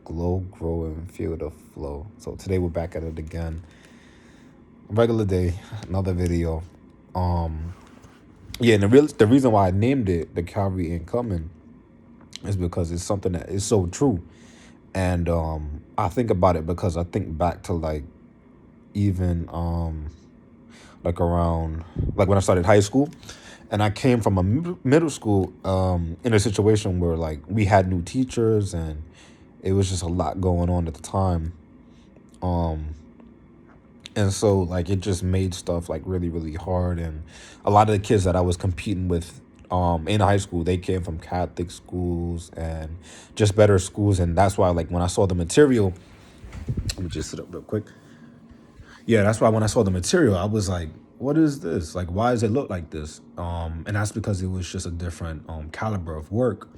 glow, grow, and feel the flow. So today we're back at it again. Regular day, another video. Um, yeah, and the reason why I named it the Calvary Ain't Coming is because it's something that is so true. And I think about it because I think back to even like around like when I started high school, and I came from a middle school in a situation where like we had new teachers and it was just a lot going on at the time. Um, and so like it just made stuff like really really hard, and a lot of the kids that I was competing with in high school, they came from Catholic schools and just better schools. And that's why like when I saw the material, let me just sit up real quick. Yeah, that's why when I saw the material, I was like, what is this? Like, why does it look like this? And that's because it was just a different caliber of work.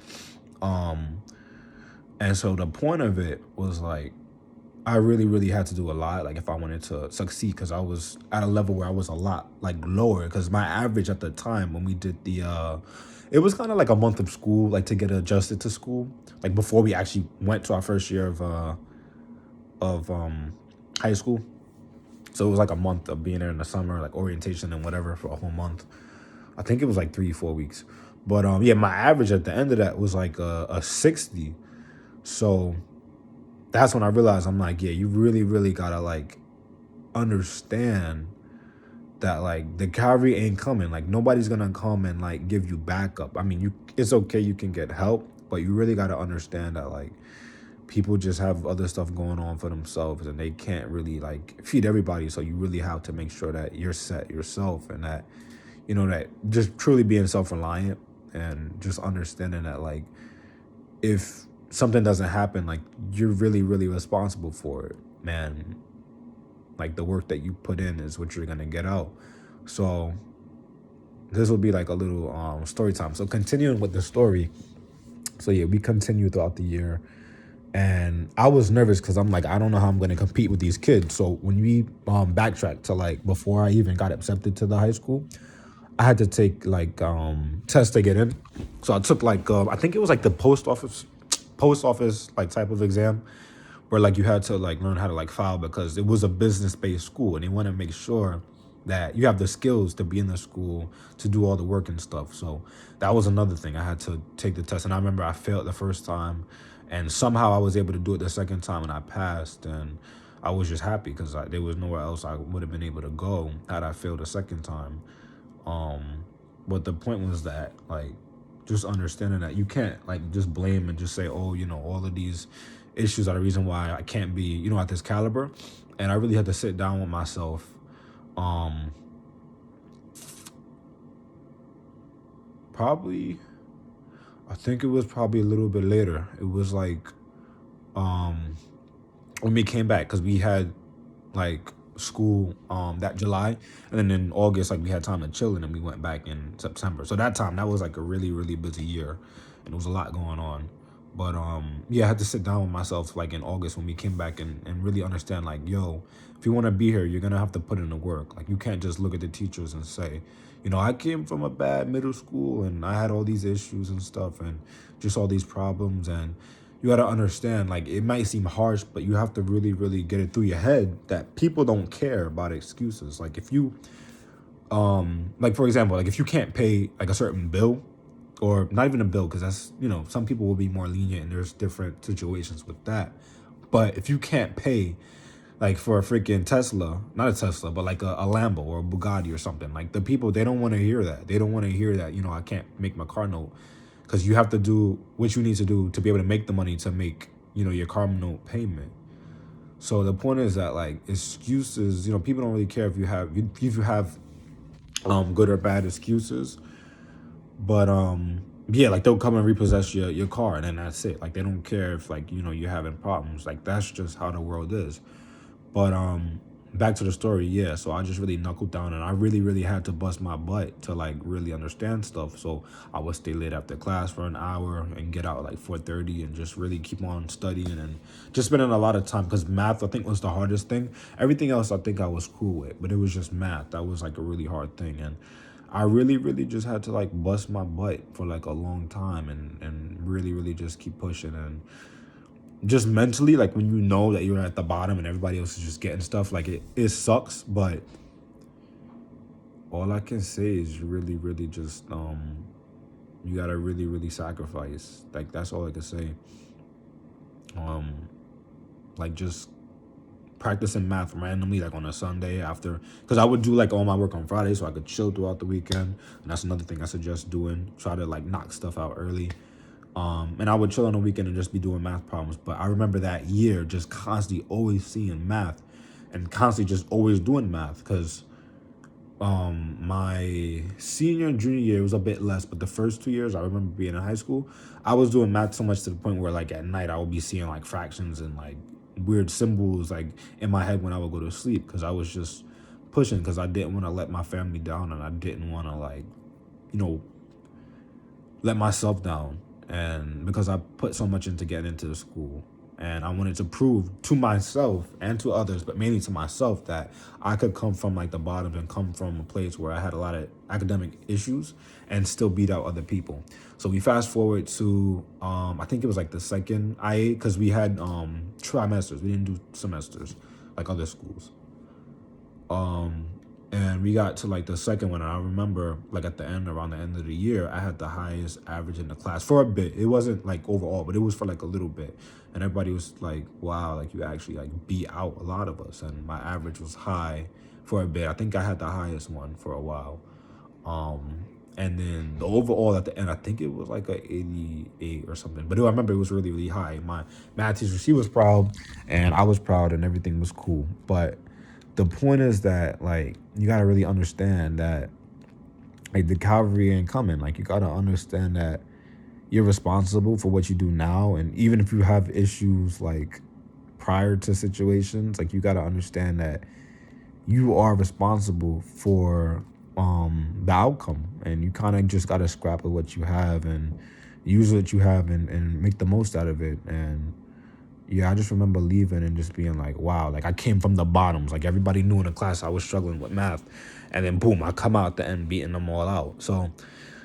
Um, and so the point of it was like, I really, really had to do a lot, like if I wanted to succeed, because I was at a level where I was a lot like lower. Because my average at the time when we did it was kind of like a month of school, like to get adjusted to school, like before we actually went to our first year of high school. So it was like a month of being there in the summer, like orientation and whatever for a whole month. I think it was like 3 4 weeks. But yeah, my average at the end of that was like a 60. So that's when I realized I'm like, yeah, you really, really gotta like understand that like the cavalry ain't coming. Like nobody's gonna come and like give you backup. I mean, it's okay, you can get help, but you really gotta understand that like people just have other stuff going on for themselves and they can't really like feed everybody. So you really have to make sure that you're set yourself, and that that just truly being self-reliant and just understanding that like if something doesn't happen, like you're really really responsible for it, man. Like the work that you put in is what you're gonna get out. So this will be like a little story time. So continuing with the story, so yeah, we continue throughout the year. And I was nervous because I'm like, I don't know how I'm going to compete with these kids. So when we backtrack to like before I even got accepted to the high school, I had to take like tests to get in. So I took like I think it was like the post office like type of exam, where like you had to like learn how to like file, because it was a business based school and they want to make sure that you have the skills to be in the school to do all the work and stuff. So that was another thing. I had to take the test, and I remember I failed the first time, and somehow I was able to do it the second time and I passed. And I was just happy because there was nowhere else I would have been able to go had I failed the second time. But the point was that like just understanding that you can't like just blame and just say, oh, all of these issues are the reason why I can't be, at this caliber. And I really had to sit down with myself. Um, Probably, I think it was probably a little bit later. It was like um when we came back, because we had like school that July, and then in August like we had time to chill, and then we went back in September. So that was like a really really busy year, and there was a lot going on. But yeah, I had to sit down with myself like in August when we came back, and really understand like, yo, if you want to be here, you're gonna have to put in the work. Like you can't just look at the teachers and say, I came from a bad middle school and I had all these issues and stuff and just all these problems. And you got to understand, like, it might seem harsh, but you have to really really get it through your head that people don't care about excuses. Like if you like for example, like if you can't pay like a certain bill, or not even a bill, because that's, some people will be more lenient and there's different situations with that. But if you can't pay like for a freaking Tesla, not a Tesla, but like a Lambo or a Bugatti or something, like the people, they don't want to hear that. They don't want to hear that, I can't make my car note, because you have to do what you need to do to be able to make the money to make, your car note payment. So the point is that like excuses, people don't really care if you have good or bad excuses. But yeah, like they'll come and repossess your car, and then that's it. Like they don't care if like, you're having problems. Like that's just how the world is. But back to the story, yeah. So I just really knuckled down, and I really, really had to bust my butt to like really understand stuff. So I would stay late after class for an hour and get out at like 4:30, and just really keep on studying and just spending a lot of time, because math I think was the hardest thing. Everything else I think I was cool with, but it was just math that was like a really hard thing. And I really, really just had to like bust my butt for like a long time, and really, really just keep pushing. And just mentally, like when you know that you're at the bottom and everybody else is just getting stuff, like it sucks. But all I can say is really, really just you gotta really, really sacrifice. Like that's all I can say. Um, like just practicing math randomly, like on a Sunday after, because I would do like all my work on Friday, so I could chill throughout the weekend. And that's another thing I suggest doing. Try to like knock stuff out early. And I would chill on the weekend and just be doing math problems. But I remember that year just constantly always seeing math and constantly just always doing math because my senior and junior year was a bit less, but the first 2 years I remember being in high school, I was doing math so much to the point where like at night I would be seeing like fractions and like weird symbols like in my head when I would go to sleep because I was just pushing because I didn't want to let my family down and I didn't want to like, you know, let myself down. And because I put so much into getting into the school and I wanted to prove to myself and to others, but mainly to myself, that I could come from like the bottom and come from a place where I had a lot of academic issues and still beat out other people. So we fast forward to I think it was like the second IA because we had trimesters. We didn't do semesters like other schools. And we got to like the second one. And I remember like at the end, around the end of the year, I had the highest average in the class for a bit. It wasn't like overall, but it was for like a little bit. And everybody was like, wow, like you actually like beat out a lot of us. And my average was high for a bit. I think I had the highest one for a while. And then the overall at the end, I think it was like a 88 or something. But I remember it was really, really high. My math teacher, she was proud and I was proud and everything was cool. But the point is that like you gotta really understand that like the cavalry ain't coming. Like you gotta understand that you're responsible for what you do now, and even if you have issues like prior to situations, like you gotta understand that you are responsible for the outcome, and you kind of just gotta scrap with what you have and use what you have and make the most out of it. And yeah, I just remember leaving and just being like, wow, like I came from the bottoms. Like everybody knew in the class I was struggling with math. And then boom, I come out the end beating them all out. So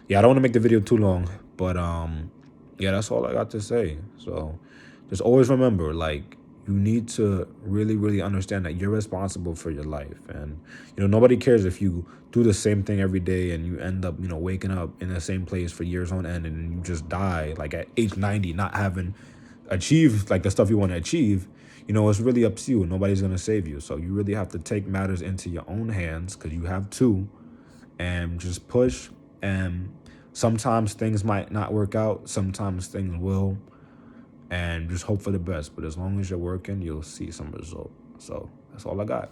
yeah, I don't want to make the video too long, but yeah, that's all I got to say. So just always remember, like, you need to really, really understand that you're responsible for your life. And, you know, nobody cares if you do the same thing every day and you end up, you know, waking up in the same place for years on end and you just die like at age 90, not having achieve like the stuff you want to achieve. You know, it's really up to you. Nobody's going to save you. So you really have to take matters into your own hands because you have to, and just push. And sometimes things might not work out. Sometimes things will, and just hope for the best. But as long as you're working, you'll see some result. So that's all I got.